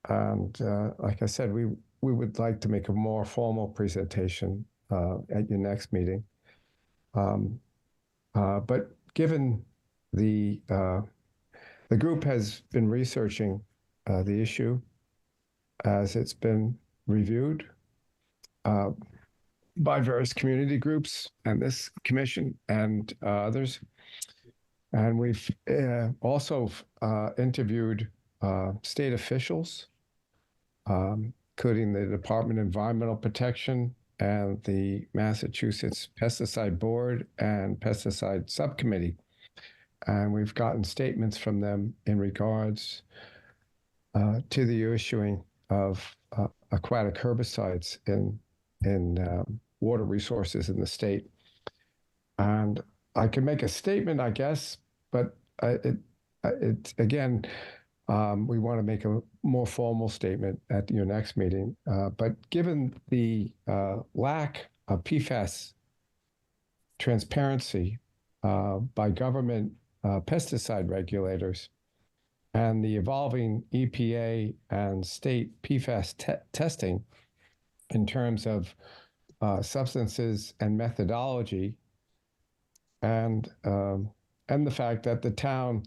And like I said, we would like to make a more formal presentation at your next meeting. But given the group has been researching the issue as it's been reviewed by various community groups and this commission and others. And we've also interviewed state officials, including the Department of Environmental Protection and the Massachusetts Pesticide Board and Pesticide Subcommittee. And we've gotten statements from them in regards to the issuing of aquatic herbicides in water resources in the state. And I can make a statement, I guess, but again, we want to make a more formal statement at your next meeting. But given the lack of PFAS transparency by government pesticide regulators and the evolving EPA and state PFAS testing in terms of substances and methodology, and the fact that the town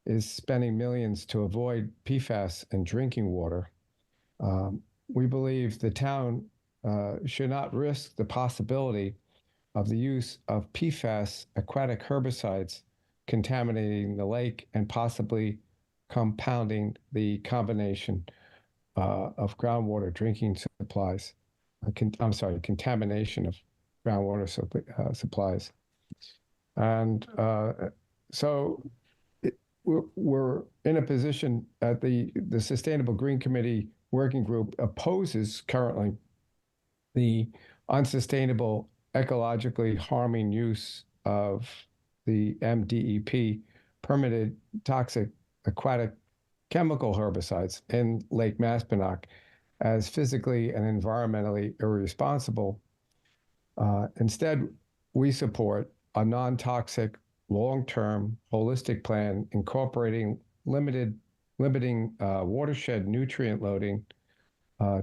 is spending millions to avoid PFAS in drinking water, we believe the town should not risk the possibility of the use of PFAS aquatic herbicides contaminating the lake and possibly compounding the combination of groundwater drinking supplies. I'm sorry, contamination of groundwater supplies. And so we're in a position at the Sustainable Green Committee Working Group opposes currently the unsustainable, ecologically harming use of the MDEP permitted toxic aquatic chemical herbicides in Lake Maspinock as physically and environmentally irresponsible. Instead, we support a non-toxic, long-term, holistic plan incorporating limiting watershed nutrient loading,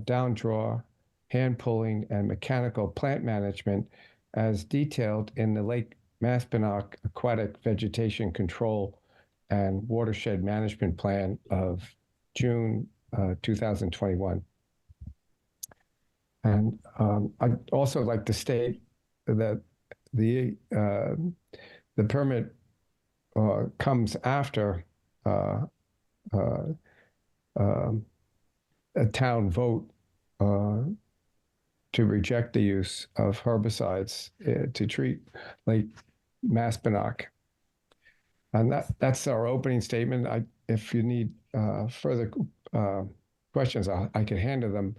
down draw, hand pulling, and mechanical plant management as detailed in the Lake Maspinock Aquatic Vegetation Control and Watershed Management Plan of June 2021. And I'd also like to state that the permit comes after a town vote to reject the use of herbicides to treat Lake Maspinock. And that's our opening statement. If you need further questions, I can handle them.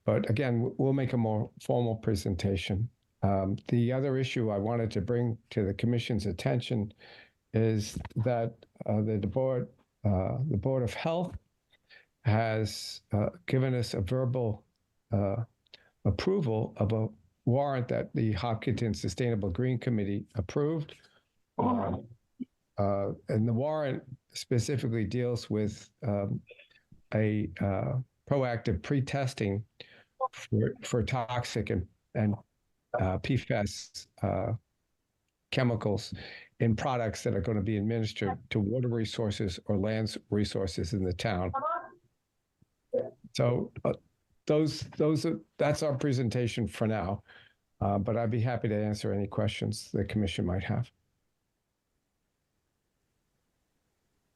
But again, we'll make a more formal presentation. The other issue I wanted to bring to the Commission's attention is that the Board of Health has given us a verbal approval of a warrant that the Hopkinton Sustainable Green Committee approved. And the warrant specifically deals with a proactive pre-testing for toxic and PFAS chemicals in products that are going to be administered to water resources or land resources in the town. So that's our presentation for now. But I'd be happy to answer any questions the commission might have.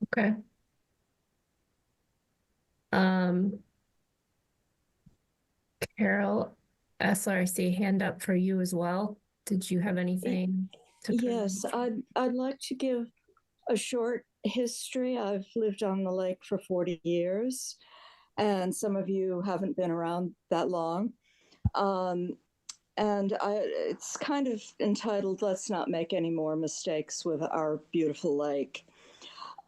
Okay. Carol, SRC, hand up for you as well. Did you have anything to Yes, I'd like to give a short history. I've lived on the lake for 40 years, and some of you haven't been around that long. It's kind of entitled, Let's Not Make Any More Mistakes with Our Beautiful Lake.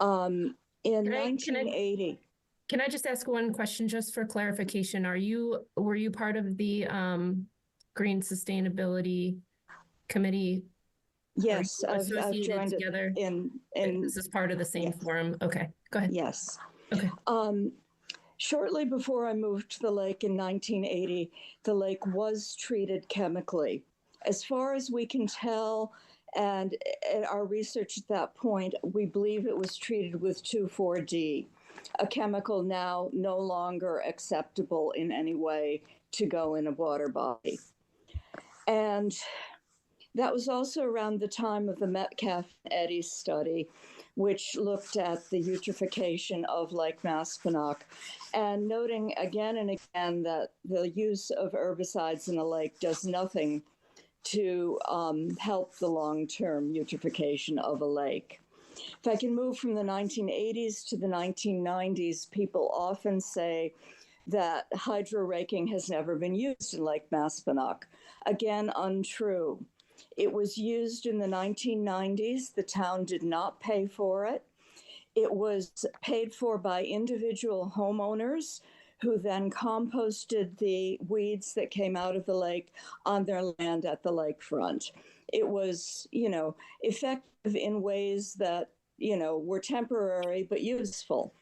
In 1980. Can I just ask one question just for clarification? Were you part of the Green Sustainability Committee? Yes, I've joined together in this is part of the same forum. Okay, go ahead. Yes. Okay. Shortly before I moved to the lake in 1980, the lake was treated chemically. As far as we can tell, and at our research at that point, we believe it was treated with 2,4-D, a chemical now no longer acceptable in any way to go in a water body. And that was also around the time of the Metcalf and Eddy study, which looked at the eutrophication of Lake Maspinock, and noting again and again that the use of herbicides in a lake does nothing to help the long-term eutrophication of a lake. If I can move from the 1980s to the 1990s, people often say that hydro-raking has never been used in Lake Maspinock. Again, untrue. It was used in the 1990s. The town did not pay for it. It was paid for by individual homeowners who then composted the weeds that came out of the lake on their land at the lakefront. It was, effective in ways that, were temporary but useful.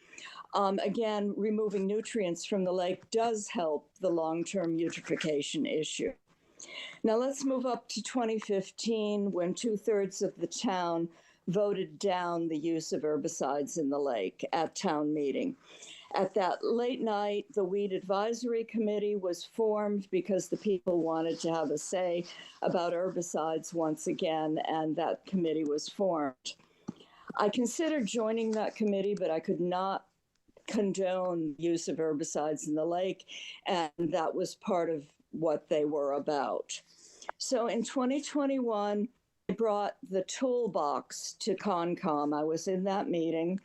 Again, removing nutrients from the lake does help the long-term eutrophication issue. Now let's move up to 2015, when 2/3 of the town voted down the use of herbicides in the lake at town meeting. At that late night, the Weed Advisory Committee was formed because the people wanted to have a say about herbicides once again, and that committee was formed. I considered joining that committee, but I could not condone use of herbicides in the lake, and that was part of what they were about. So in 2021, I brought the toolbox to Concom. I was in that meeting.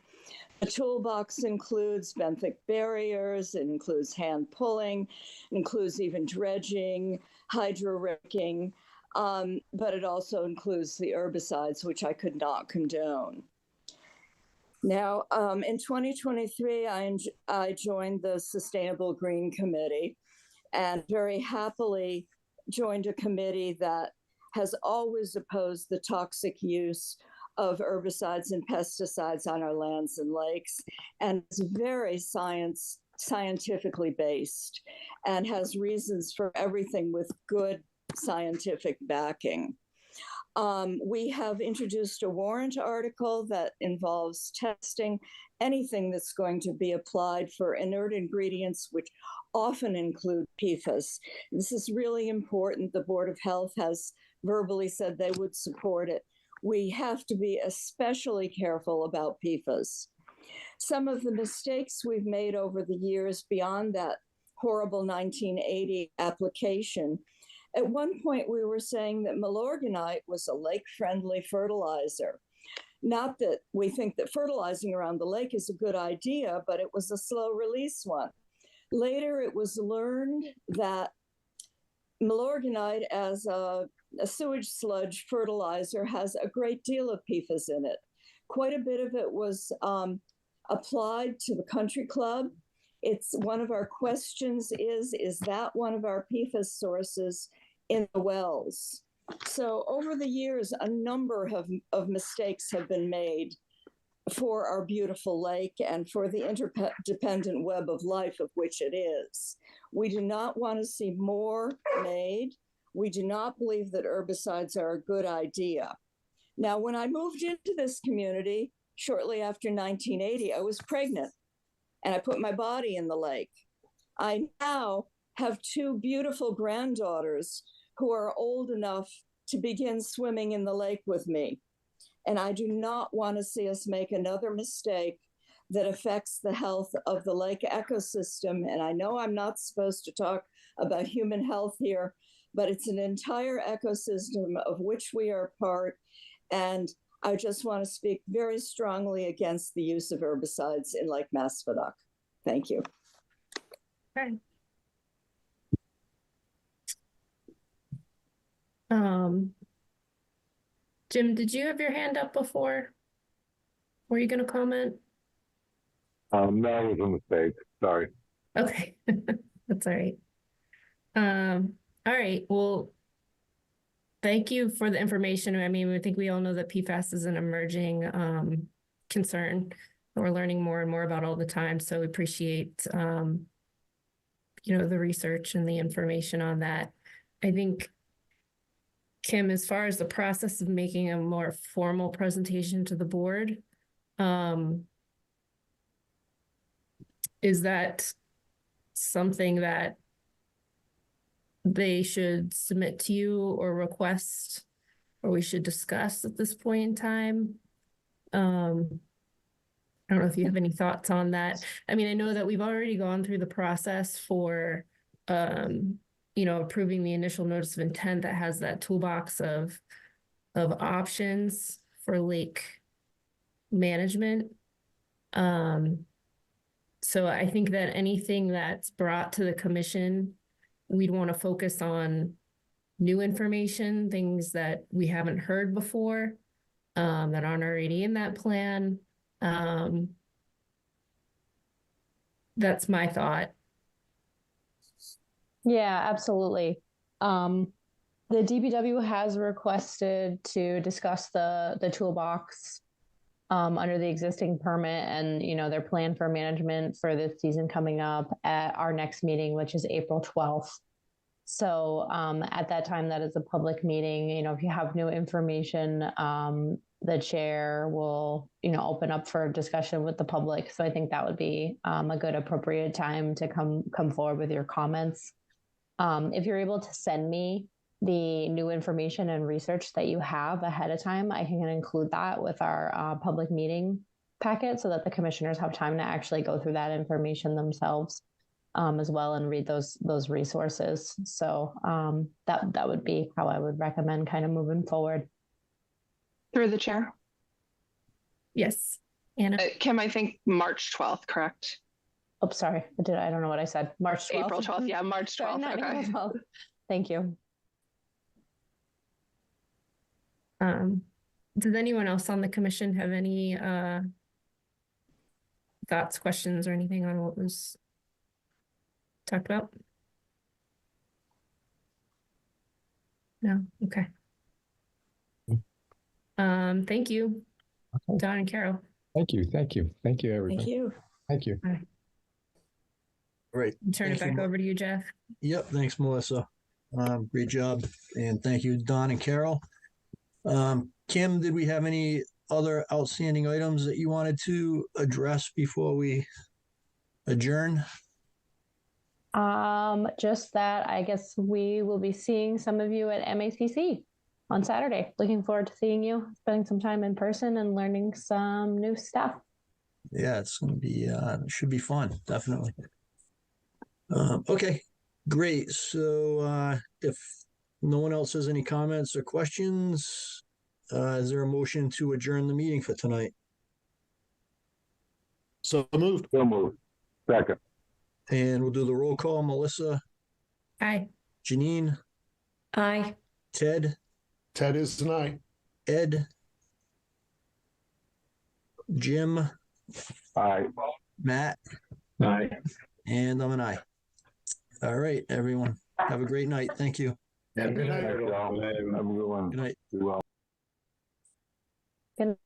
The toolbox includes benthic barriers, it includes hand pulling, it includes even dredging, hydro raking, but it also includes the herbicides, which I could not condone. Now, in 2023, I joined the Sustainable Green Committee, and very happily joined a committee that has always opposed the toxic use of herbicides and pesticides on our lands and lakes, and is very scientifically based and has reasons for everything with good scientific backing. We have introduced a warrant article that involves testing anything that's going to be applied for inert ingredients, which often include PFAS. This is really important. The Board of Health has verbally said they would support it. We have to be especially careful about PFAS. Some of the mistakes we've made over the years beyond that horrible 1980 application, at one point we were saying that milorganite was a lake-friendly fertilizer. Not that we think that fertilizing around the lake is a good idea, but it was a slow release one. Later, it was learned that milorganite as a sewage sludge fertilizer has a great deal of PFAS in it. Quite a bit of it was applied to the country club. It's one of our questions is that one of our PFAS sources in the wells? So over the years, a number of mistakes have been made for our beautiful lake and for the interdependent web of life of which it is. We do not want to see more made. We do not believe that herbicides are a good idea. Now, when I moved into this community shortly after 1980, I was pregnant and I put my body in the lake. I now have two beautiful granddaughters who are old enough to begin swimming in the lake with me. And I do not want to see us make another mistake that affects the health of the lake ecosystem. And I know I'm not supposed to talk about human health here, but it's an entire ecosystem of which we are part. And I just want to speak very strongly against the use of herbicides in Lake Massapequa. Thank you. Okay. Jim, did you have your hand up before? Were you going to comment? No, it was a mistake. Sorry. Okay, that's all right. All right, well, thank you for the information. I mean, I think we all know that PFAS is an emerging concern that we're learning more and more about all the time. So we appreciate, you know, the research and the information on that. I think, Kim, as far as the process of making a more formal presentation to the board, is that something that they should submit to you or request, or we should discuss at this point in time? I don't know if you have any thoughts on that. I mean, I know that we've already gone through the process for, you know, approving the initial notice of intent that has that toolbox of options for lake management. So I think that anything that's brought to the commission, we'd want to focus on new information, things that we haven't heard before, that aren't already in that plan. That's my thought. Yeah, absolutely. The DPW has requested to discuss the toolbox under the existing permit and, you know, their plan for management for this season coming up at our next meeting, which is April 12th. So at that time, that is a public meeting. You know, if you have new information, the chair will, you know, open up for discussion with the public. So I think that would be a good appropriate time to come forward with your comments. If you're able to send me the new information and research that you have ahead of time, I can include that with our public meeting packet so that the commissioners have time to actually go through that information themselves as well and read those resources. So that would be how I would recommend kind of moving forward. Through the chair. Yes, Anna. Kim, I think March 12th, correct? Oh, sorry. I don't know what I said. March 12th? April 12th. Yeah, March 12th. Sorry, not okay. April 12th. Thank you. Does anyone else on the commission have any thoughts, questions, or anything on what was talked about? No? Okay. Thank you, Don and Carol. Thank you. Thank you. Thank you, everybody. Thank you. Thank you. All right. Right. Turn it back over to you, Jeff. Yep. Thanks, Melissa. Great job. And thank you, Don and Carol. Kim, did we have any other outstanding items that you wanted to address before we adjourn? Just that I guess we will be seeing some of you at MACC on Saturday. Looking forward to seeing you, spending some time in person and learning some new stuff. Yeah, it's going to be, should be fun. Definitely. Okay, great. So if no one else has any comments or questions, is there a motion to adjourn the meeting for tonight? So moved. So moved. Second. And we'll do the roll call. Melissa? Aye. Janine? Aye. Ted? Ted is an aye. Ed? Jim? Aye. Matt? Aye. And I'm an aye. All right, everyone. Have a great night. Thank you. Yeah, good night. Have a good one. Good night. Be well. Good